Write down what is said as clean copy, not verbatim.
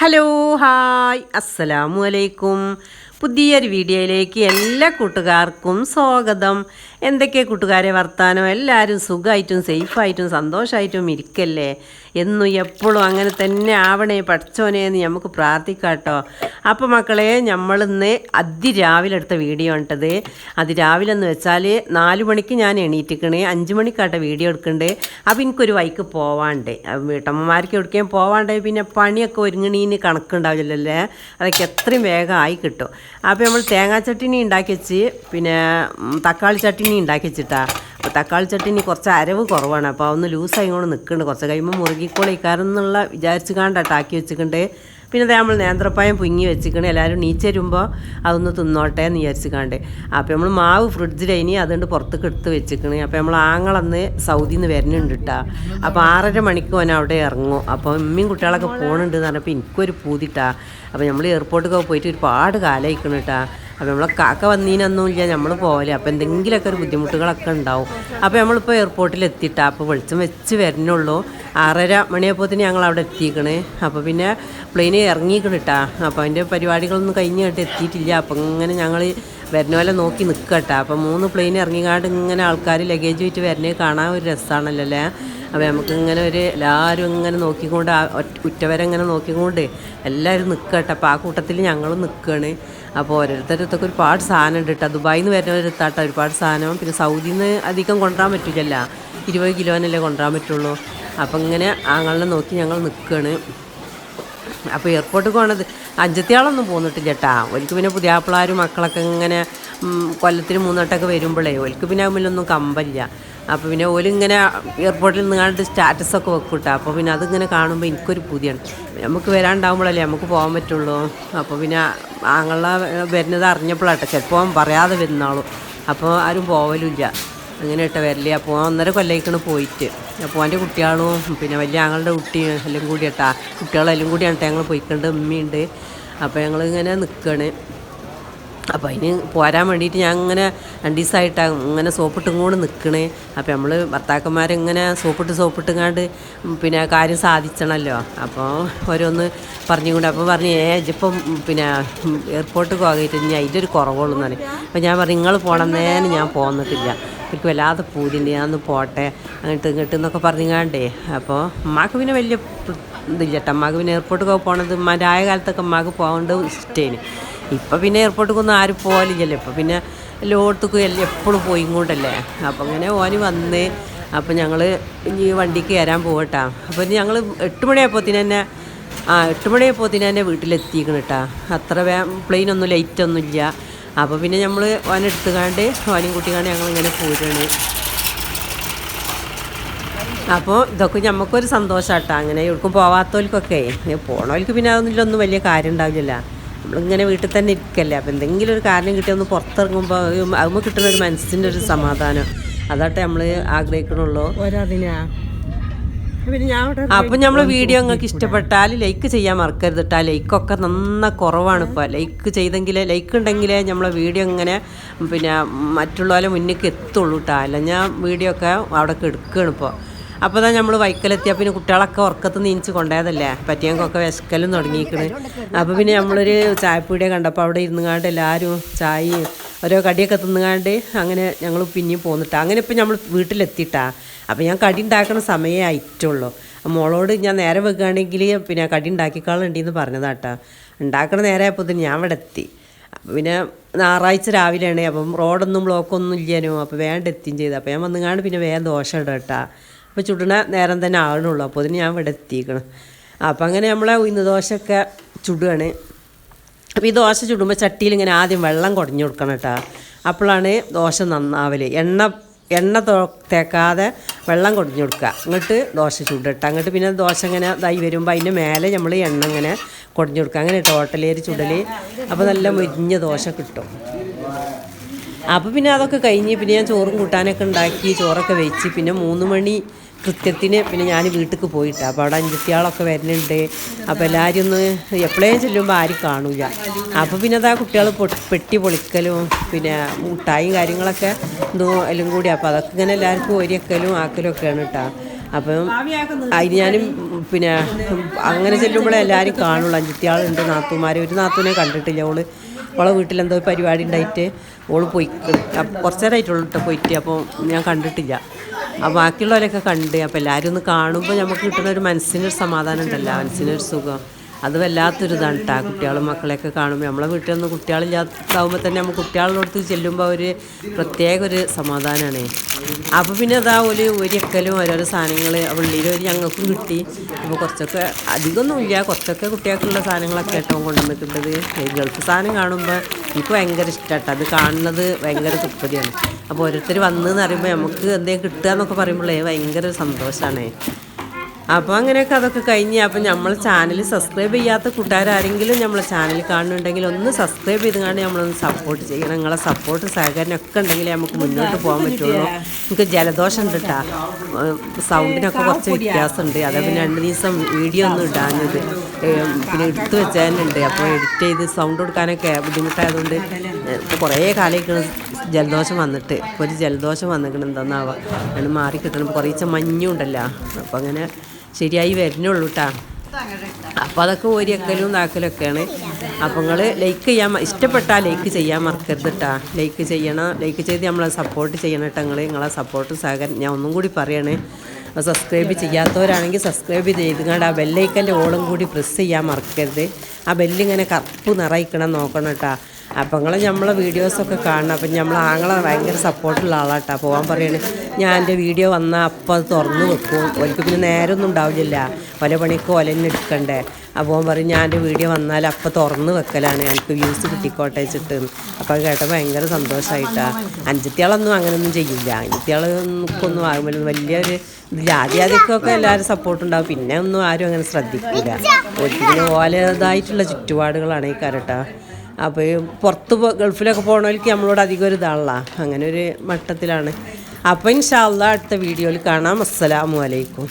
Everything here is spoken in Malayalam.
ഹലോ ഹായ് അസ്സലാമു അലൈക്കും. പുതിയൊരു വീഡിയോയിലേക്ക് എല്ലാ കൂട്ടുകാർക്കും സ്വാഗതം. എന്തൊക്കെ കൂട്ടുകാരെ വർത്താനം? എല്ലാവരും സുഖമായിട്ടും സേഫായിട്ടും സന്തോഷമായിട്ടും ഇരിക്കല്ലേ? എന്നും എപ്പോഴും അങ്ങനെ തന്നെ ആവണേ പഠിച്ചോനെ എന്ന് നമുക്ക് പ്രാർത്ഥിക്കാം കേട്ടോ. അപ്പോൾ മക്കളെ, നമ്മളിന്ന് അതിരാവിലെ എടുത്ത വീഡിയോ ഉണ്ടത്. അതിരാവിലെ എന്ന് വെച്ചാൽ 4 മണിക്ക് ഞാൻ എണീറ്റിക്കണേ, 5 മണിക്കാട്ടെ വീഡിയോ എടുക്കണ്ടേ. അപ്പോൾ എനിക്കൊരു വൈക്ക് പോവാണ്ട്, വീട്ടമ്മമാർക്ക് എവിടേക്കും പോവാണ്ട്, പിന്നെ പണിയൊക്കെ ഒരുങ്ങണീന് കണക്കുണ്ടാവില്ലല്ലേ, അതൊക്കെ എത്രയും വേഗം ആയി കിട്ടും. അപ്പോൾ നമ്മൾ തേങ്ങാ ചട്ടിനി ഉണ്ടാക്കി വെച്ച്, പിന്നെ തക്കാളി ചട്ടിനി ഉണ്ടാക്കി വെച്ചിട്ടാ. അപ്പോൾ തക്കാളി ചട്ടിനി കുറച്ച് അരവ് കുറവാണ്, അപ്പോൾ ഒന്ന് ലൂസായി കൊണ്ട് നിൽക്കുന്നുണ്ട്. കുറച്ച് കഴിയുമ്പോൾ മുറുകിക്കോളിക്കാരെന്നുള്ള വിചാരിച്ച് കാണ്ടാക്കി വെച്ചിട്ടുണ്ട്. പിന്നെ നമ്മൾ നേന്ത്രപ്പായം പുങ്ങി വെച്ചിക്കണേ, എല്ലാവരും നീച്ച് വരുമ്പോൾ അതൊന്ന് തിന്നോട്ടെ എന്ന് വിചാരിച്ചിക്കാണ്ട്. അപ്പോൾ നമ്മൾ മാവ് ഫ്രിഡ്ജിലതിന് അതുകൊണ്ട് പുറത്തേക്ക് എടുത്ത് വെച്ചിക്കണേ. അപ്പോൾ നമ്മൾ ആങ്ങളന്ന് സൗദിയിൽ നിന്ന് വരുന്നുണ്ട് കേട്ടോ. അപ്പോൾ 6:30 മണിക്ക് ഓൻ അവിടെ ഇറങ്ങും. അപ്പോൾ ഉമ്മയും കുട്ടികളൊക്കെ പോകുന്നുണ്ട് എന്ന് പറഞ്ഞപ്പോൾ എനിക്കൊരു പൂതിട്ടാ. അപ്പോൾ നമ്മൾ എയർപോർട്ടിൽ പോയിട്ട് ഒരുപാട് കാലമായിക്കണം കേട്ടോ. അപ്പോൾ നമ്മളെ കാക്ക വന്നീനൊന്നുമില്ല, നമ്മൾ പോകല്. അപ്പോൾ എന്തെങ്കിലുമൊക്കെ ഒരു ബുദ്ധിമുട്ടുകളൊക്കെ ഉണ്ടാവും. അപ്പോൾ നമ്മളിപ്പോൾ എയർപോർട്ടിൽ എത്തിയിട്ടാ. അപ്പോൾ വെളിച്ചം വെച്ച് വരുന്നുള്ളൂ. 6:30 മണിയായപ്പോഴത്തേന് ഞങ്ങൾ അവിടെ എത്തിക്കണേ. അപ്പോൾ പിന്നെ പ്ലെയിന് ഇറങ്ങിക്കണിട്ടാ. അപ്പോൾ അതിൻ്റെ പരിപാടികളൊന്നും കഴിഞ്ഞിട്ട് എത്തിയിട്ടില്ല. അപ്പം ഇങ്ങനെ ഞങ്ങൾ വരുന്ന പോലെ നോക്കി നിൽക്കട്ടെ. അപ്പം 3 പ്ലെയിൻ ഇറങ്ങിക്കാണ്ട് ഇങ്ങനെ ആൾക്കാർ ലഗേജ് വെച്ച് വരുന്നത് കാണാൻ ഒരു രസമാണല്ലോ അല്ലേ. അപ്പോൾ നമുക്ക് ഇങ്ങനെ എല്ലാവരും ഇങ്ങനെ നോക്കിക്കൊണ്ട്, ഉറ്റവരെ ഇങ്ങനെ നോക്കിക്കൊണ്ട് എല്ലാവരും നിൽക്കട്ടെ. അപ്പോൾ ആ കൂട്ടത്തിൽ ഞങ്ങളും നിൽക്കുകയാണ്. അപ്പോൾ ഓരോരുത്തരത്തൊക്കെ ഒരുപാട് സാധനം ഉണ്ട് കേട്ടോ. ദുബായിൽ നിന്ന് വരുന്നവരെത്താട്ടോ ഒരുപാട് സാധനം. പിന്നെ സൗദിയിൽ നിന്ന് അധികം കൊണ്ടുവരാൻ പറ്റില്ലല്ല, 20 കിലോനല്ലേ കൊണ്ടുവരാൻ പറ്റുള്ളൂ. അപ്പം ഇങ്ങനെ ആങ്ങളെ നോക്കി ഞങ്ങൾ നിൽക്കുകയാണ്. അപ്പോൾ എയർപോർട്ടിൽ പോകണത് അഞ്ചത്തിയാളൊന്നും പോന്നിട്ടില്ല കേട്ടാ. ഒരിക്കൽ പിന്നെ പുതിയാപ്പിളാരും മക്കളൊക്കെ ഇങ്ങനെ കൊല്ലത്തിൽ 3 വട്ടമൊക്കെ വരുമ്പോഴേ ഒരിക്കൽ പിന്നെ അതിലൊന്നും കമ്പല്ല. അപ്പോൾ പിന്നെ ഓലിങ്ങനെ എയർപോർട്ടിൽ നിന്നാണ്ട് സ്റ്റാറ്റസൊക്കെ വെക്കൂട്ടാ. അപ്പോൾ പിന്നെ അതിങ്ങനെ കാണുമ്പോൾ എനിക്കൊരു പുതിയാണ്. നമുക്ക് വരാണ്ടാവുമ്പോഴല്ലേ നമുക്ക് പോകാൻ പറ്റുള്ളൂ. അപ്പോൾ പിന്നെ ആങ്ങളെ വരുന്നത് അറിഞ്ഞപ്പോഴാട്ടെ, ചിലപ്പോൾ പറയാതെ വരുന്നാളും. അപ്പോൾ ആരും പോവലുമില്ല, അങ്ങനെ ഇട്ട വരല്ലേ. അപ്പോൾ 1.5 കൊല്ലയ്ക്കാണ് പോയിട്ട്. അപ്പോൾ എൻ്റെ കുട്ടികളും പിന്നെ വലിയ ആങ്ങളുടെ കുട്ടിയും എല്ലാം കൂടി കേട്ടാ, കുട്ടികളെല്ലാം കൂടിയാണ് ഞങ്ങൾ പോയിക്കൊണ്ട്. ഉമ്മയുണ്ട്. അപ്പോൾ ഞങ്ങളിങ്ങനെ നിൽക്കുകയാണ്. അപ്പോൾ അതിന് പോരാൻ വേണ്ടിയിട്ട് ഞാൻ ഇങ്ങനെ 2 ദിവസമായിട്ടാണ് ഇങ്ങനെ സോപ്പിട്ടും കൂടെ നിൽക്കണേ. അപ്പോൾ നമ്മൾ ഭർത്താക്കന്മാരിങ്ങനെ സോപ്പിട്ടുങ്ങാണ്ട് പിന്നെ കാര്യം സാധിച്ചണമല്ലോ. അപ്പോൾ ഓരോന്ന് പറഞ്ഞുകൊണ്ട് അപ്പോൾ പറഞ്ഞ് ഇപ്പം പിന്നെ എയർപോർട്ടിൽ പോകായിട്ട് ഇനി അതിൻ്റെ ഒരു കുറവുള്ളൂ എന്ന് പറയും. അപ്പോൾ ഞാൻ പറഞ്ഞു നിങ്ങൾ പോകണമെന്നേന്ന് ഞാൻ പോന്നിട്ടില്ല, എനിക്ക് വല്ലാതെ പൂതിൻ്റെ, ഞാൻ ഒന്ന് പോട്ടെ അങ്ങോട്ട് ഇങ്ങോട്ട് എന്നൊക്കെ പറഞ്ഞുങ്ങാണ്ടേ. അപ്പോൾ അമ്മക്ക് പിന്നെ വലിയ ഇതില്ല കേട്ടോ. അമ്മക്ക് പിന്നെ എയർപോർട്ടിൽ പോകണത് ഉമ്മാൻ്റെ ആയ കാലത്തൊക്കെ അമ്മക്ക് പോകേണ്ടത് ഇഷ്ടേന്. ഇപ്പം പിന്നെ എയർപോർട്ടിലേക്കൊന്നും ആരും പോകലില്ലല്ലോ. ഇപ്പം പിന്നെ എല്ലായിടത്തേക്കും എപ്പോഴും പോയി കൊണ്ടല്ലേ. അപ്പം അങ്ങനെ ഓന് വന്ന് അപ്പം ഞങ്ങൾ ഇനി വണ്ടിക്ക് കയറാൻ പോകട്ടാ. അപ്പോൾ ഞങ്ങൾ 8 മണിയായപ്പോഴത്തേന് തന്നെ 8 മണിയായപ്പോഴത്തേന് തന്നെ വീട്ടിലെത്തിക്കണം കേട്ടോ. അത്ര പ്ലെയിനൊന്നും ലൈറ്റൊന്നും ഇല്ല. അപ്പോൾ പിന്നെ നമ്മൾ ഓനെടുത്തുകാണ്ട് ഓനെയും കൂട്ടിക്കാണ്ട് ഞങ്ങളിങ്ങനെ പോരുകയാണ്. അപ്പോൾ ഇതൊക്കെ നമുക്കൊരു സന്തോഷമാട്ടോ. അങ്ങനെ എവിടേക്കും പോവാത്തവർക്കൊക്കെ, പോണവർക്ക് പിന്നെ അതൊന്നും വലിയ കാര്യം ഉണ്ടാവില്ലല്ലോ. നമ്മളിങ്ങനെ വീട്ടിൽ തന്നെ ഇരിക്കല്ലേ. അപ്പോൾ എന്തെങ്കിലും ഒരു കാര്യം കിട്ടിയ ഒന്ന് പുറത്തിറങ്ങുമ്പോൾ അതുമ്പോൾ കിട്ടുന്ന ഒരു മനസ്സിൻ്റെ ഒരു സമാധാനം, അതാട്ടെ നമ്മൾ ആഗ്രഹിക്കണുള്ളൂ. അപ്പം നമ്മൾ വീഡിയോ നിങ്ങൾക്ക് ഇഷ്ടപ്പെട്ടാൽ ലൈക്ക് ചെയ്യാൻ മറക്കരുത് കേട്ടോ. ലൈക്കൊക്കെ കുറവാണ് ഇപ്പോൾ. ലൈക്ക് ഉണ്ടെങ്കിലേ നമ്മളെ വീഡിയോ ഇങ്ങനെ പിന്നെ മറ്റുള്ളവരെ മുന്നിലേക്ക് എത്തുള്ളൂ കേട്ടോ. അല്ല ഞാൻ വീഡിയോ ഒക്കെ അവിടെ എടുക്കുകയാണ് ഇപ്പോൾ. അപ്പോൾ തന്നെ നമ്മൾ വൈക്കലെത്തിയാൽ പിന്നെ കുട്ടികളൊക്കെ ഉറക്കത്ത് നീച്ച് കൊണ്ടുപോയതല്ലേ, പറ്റിയങ്ങൾക്കൊക്കെ വിശക്കലും തുടങ്ങിയിരിക്കണ്. അപ്പോൾ പിന്നെ നമ്മളൊരു ചായപ്പീടിയെ കണ്ടപ്പോൾ അവിടെ ഇരുന്നുകാണ്ട് എല്ലാവരും ചായയും ഓരോ കടിയൊക്കെ തിന്നുകാണ്ട് അങ്ങനെ ഞങ്ങൾ പിന്നെയും പോന്നിട്ടാ. അങ്ങനെ ഇപ്പം നമ്മൾ വീട്ടിലെത്തിയിട്ടാ. അപ്പോൾ ഞാൻ കടി ഉണ്ടാക്കുന്ന സമയമേ ആയിട്ടുള്ളൂ. മോളോട് ഞാൻ നേരെ വെക്കുകയാണെങ്കിൽ പിന്നെ കടി ഉണ്ടാക്കിക്കാളുണ്ടെന്ന് പറഞ്ഞതാട്ടാ. ഉണ്ടാക്കണ നേരെ ആയപ്പോൾ ഞാൻ ഇവിടെ എത്തി. അപ്പോൾ പിന്നെ ഞായറാഴ്ച രാവിലെയാണ്, അപ്പം റോഡൊന്നും ബ്ലോക്കൊന്നും ഇല്ലാനോ. അപ്പോൾ വേണ്ട എത്തിയും ചെയ്തു. അപ്പോൾ ഞാൻ വന്നുകാണ്ട് പിന്നെ വേഗം ദോശ ഇടാം കേട്ടാ. അപ്പോൾ ചുടണ നേരം തന്നെ ആകണുള്ളൂ. അപ്പോൾ അതിന് ഞാൻ ഇവിടെ എത്തിക്കണം. അപ്പോൾ അങ്ങനെ നമ്മളെ ഉഴുന്ന് ദോശയൊക്കെ ചുടുകയാണ്. അപ്പോൾ ഈ ദോശ ചുടുമ്പോൾ ചട്ടിയിൽ ഇങ്ങനെ ആദ്യം വെള്ളം കുടഞ്ഞു കൊടുക്കണം കേട്ടോ. അപ്പോഴാണ് ദോശ നന്നാവൽ. എണ്ണ തേക്കാതെ വെള്ളം കുടഞ്ഞു കൊടുക്കുക, എന്നിട്ട് ദോശ ചുടട്ടെ. അങ്ങോട്ട് പിന്നെ ദോശ ഇങ്ങനെ ഇതായി വരുമ്പോൾ അതിൻ്റെ മേലെ നമ്മൾ എണ്ണ ഇങ്ങനെ കുടഞ്ഞു കൊടുക്കുക. അങ്ങനെ ടോട്ടലേര് ചുടൽ. അപ്പോൾ നല്ല മുരിഞ്ഞ ദോശ കിട്ടും. അപ്പോൾ പിന്നെ അതൊക്കെ കഴിഞ്ഞ് പിന്നെ ഞാൻ ചോറും കൂട്ടാനൊക്കെ ഉണ്ടാക്കി ചോറൊക്കെ വെച്ച് പിന്നെ 3 മണി കൃത്യത്തിന് പിന്നെ ഞാൻ വീട്ടിലേക്ക് പോയിട്ട്. അപ്പോൾ അവിടെ 5 കുട്ടികളൊക്കെ വരുന്നുണ്ട്. അപ്പോൾ എല്ലാവരും ഒന്ന് എപ്പോഴേലും ചെല്ലുമ്പോൾ ആരും കാണില്ല. അപ്പോൾ പിന്നെ അതാ കുട്ടികൾ പെട്ടി പൊളിക്കലും പിന്നെ മുട്ടായും കാര്യങ്ങളൊക്കെ എല്ലാം കൂടി. അപ്പോൾ അതൊക്കെ ഇങ്ങനെ എല്ലാവർക്കും ഒരിക്കലും ആക്കലും ഒക്കെയാണ് കേട്ടോ. അപ്പം അതിന് ഞാനും പിന്നെ അങ്ങനെ ചെല്ലുമ്പോഴേ എല്ലാവരും കാണുള്ളൂ. അഞ്ചത്തിയാളുണ്ട്, നാത്തൂമാർ. ഒരു നാത്തൂനെ കണ്ടിട്ടില്ല. ഓളെ വീട്ടിലെന്തോ പരിപാടി ഉണ്ടായിട്ട് ഓള് പോയി. കുറച്ച് നേരമായിട്ടുള്ളൂ കേട്ടോ പോയിട്ട്. അപ്പോൾ ഞാൻ കണ്ടിട്ടില്ല. അപ്പോൾ ബാക്കിയുള്ളവരൊക്കെ കണ്ട്. അപ്പോൾ എല്ലാവരും ഒന്ന് കാണുമ്പോൾ നമുക്ക് കിട്ടുന്ന ഒരു മനസ്സിനൊരു സമാധാനം ഉണ്ടല്ലോ, മനസ്സിനൊരു സുഖം. അത് വല്ലാത്തൊരിതാണ് കേട്ടോ. കുട്ടികളും മക്കളെയൊക്കെ കാണുമ്പോൾ നമ്മളെ വീട്ടിലൊന്നും കുട്ടികളില്ലാതാവുമ്പോൾ തന്നെ നമ്മൾ കുട്ടികളോടത്ത് ചെല്ലുമ്പോൾ ഒരു പ്രത്യേക ഒരു സമാധാനമാണ്. അപ്പോൾ പിന്നെ അതാ ഒരിക്കലും ഓരോരോ സാധനങ്ങൾ ഉള്ളിൽ ഞങ്ങൾക്കും കിട്ടി. അപ്പോൾ കുറച്ചൊക്കെ അധികമൊന്നുമില്ല, കുറച്ചൊക്കെ കുട്ടികൾക്കുള്ള സാധനങ്ങളൊക്കെ കേട്ടോ കൊണ്ടുവന്നിട്ടുള്ളത്. ഗൾഫ് സാധനം കാണുമ്പോൾ എനിക്ക് ഭയങ്കര ഇഷ്ടമാട്ടോ. അത് കാണുന്നത് ഭയങ്കര തൃപ്തിയാണ്. അപ്പോൾ ഓരോരുത്തർ വന്നെന്ന് പറയുമ്പോൾ നമുക്ക് എന്തെങ്കിലും കിട്ടുക എന്നൊക്കെ പറയുമ്പോഴേ ഭയങ്കര സന്തോഷമാണ്. അപ്പോൾ അങ്ങനെയൊക്കെ അതൊക്കെ കഴിഞ്ഞ് അപ്പം നമ്മൾ ചാനൽ സബ്സ്ക്രൈബ് ചെയ്യാത്ത കൂട്ടുകാരെങ്കിലും നമ്മളെ ചാനൽ കാണുന്നുണ്ടെങ്കിൽ ഒന്ന് സബ്സ്ക്രൈബ് ചെയ്തുകൊണ്ട് നമ്മളൊന്ന് സപ്പോർട്ട് ചെയ്യണം. നിങ്ങളെ സപ്പോർട്ട് സഹകരണമൊക്കെ ഉണ്ടെങ്കിൽ നമുക്ക് മുന്നോട്ട് പോകാൻ പറ്റുള്ളൂ. എനിക്ക് ജലദോഷം ഉണ്ട് കേട്ടോ, സൗണ്ടിനൊക്കെ കുറച്ച് വ്യത്യാസമുണ്ട്. അതേ പിന്നെ 2 ദിവസം വീഡിയോ ഒന്നും ഇടാഞ്ഞത്, പിന്നെ എടുത്തു വെച്ചാലുണ്ട്. അപ്പോൾ എഡിറ്റ് ചെയ്ത് സൗണ്ട് കൊടുക്കാനൊക്കെ ബുദ്ധിമുട്ടായതുകൊണ്ട് ഇപ്പോൾ കുറേ കാലമായിക്കണം ജലദോഷം വന്നിട്ട്. ഇപ്പോൾ ഒരു ജലദോഷം വന്നിക്കണം, എന്താണെന്നാവാം അത് മാറി കിട്ടണം. ഇപ്പോൾ കുറേ മഞ്ഞും ഉണ്ടല്ലോ, അപ്പോൾ അങ്ങനെ ശരിയായി വരുന്നുള്ളൂ കേട്ടോ. അപ്പോൾ അതൊക്കെ ഒരിക്കലും ഇതാക്കലൊക്കെയാണ്. അപ്പോൾ നിങ്ങൾ ലൈക്ക് ചെയ്യാൻ ഇഷ്ടപ്പെട്ടാൽ ലൈക്ക് ചെയ്യാൻ മറക്കരുത് കേട്ടോ. ലൈക്ക് ചെയ്യണം, ലൈക്ക് ചെയ്ത് നമ്മളെ സപ്പോർട്ട് ചെയ്യണം കേട്ടോ. നിങ്ങളെ സപ്പോർട്ട് സഹകരണം ഞാൻ ഒന്നും കൂടി പറയണേ. സബ്സ്ക്രൈബ് ചെയ്യാത്തവരാണെങ്കിൽ സബ്സ്ക്രൈബ് ചെയ്തുകൊണ്ട് ആ ബെല്ലൈക്കൻ്റെ ഓളും കൂടി പ്രസ് ചെയ്യാൻ മറക്കരുത്. ആ ബെല്ലിങ്ങനെ കറുപ്പ് നിറയിക്കണം നോക്കണം കേട്ടോ. അപ്പം നിങ്ങൾ നമ്മളെ വീഡിയോസൊക്കെ കാണണം. അപ്പം നമ്മൾ ആങ്ങളെ ഭയങ്കര സപ്പോർട്ടുള്ള ആളാട്ടോ. പോകാൻ പറയണേ, ഞാൻ എൻ്റെ വീഡിയോ വന്നാൽ അപ്പം അത് തുറന്ന് വെക്കും. ഓർക്ക് പിന്നെ നേരമൊന്നും ഉണ്ടാവില്ല, പല പണിക്ക് ഒലന്നെ എടുക്കണ്ടേ. അപ്പോൾ പറയും ഞാൻ എൻ്റെ വീഡിയോ വന്നാൽ അപ്പം തുറന്ന് വെക്കലാണ്, എനിക്ക് വ്യൂസ് കിട്ടിക്കോട്ടെ വെച്ചിട്ട്. അപ്പോൾ അത് കേട്ടപ്പോൾ ഭയങ്കര സന്തോഷമായിട്ടാണ്. അഞ്ചത്തിയാളൊന്നും അങ്ങനെയൊന്നും ചെയ്യില്ല. അഞ്ചത്തിയാളൊന്നും ആകുമ്പോൾ വലിയൊരു ഇതിൽ ആദ്യമൊക്കെ എല്ലാവരും സപ്പോർട്ടുണ്ടാവും, പിന്നെ ഒന്നും ആരും അങ്ങനെ ശ്രദ്ധിക്കില്ല. ഒരിക്കലും ഓലതായിട്ടുള്ള ചുറ്റുപാടുകളാണ് ഈ കരട്ടാ. അപ്പോൾ പുറത്ത് ഗൾഫിലൊക്കെ പോകണവർക്ക് നമ്മളോട് അധികം ഒരു ഇതാണല്ലോ, അങ്ങനെ ഒരു മട്ടത്തിലാണ്. അപ്പോൾ ഇൻഷാ അല്ലാഹ് അടുത്ത വീഡിയോയിൽ കാണാം. അസ്സലാമു അലൈക്കും.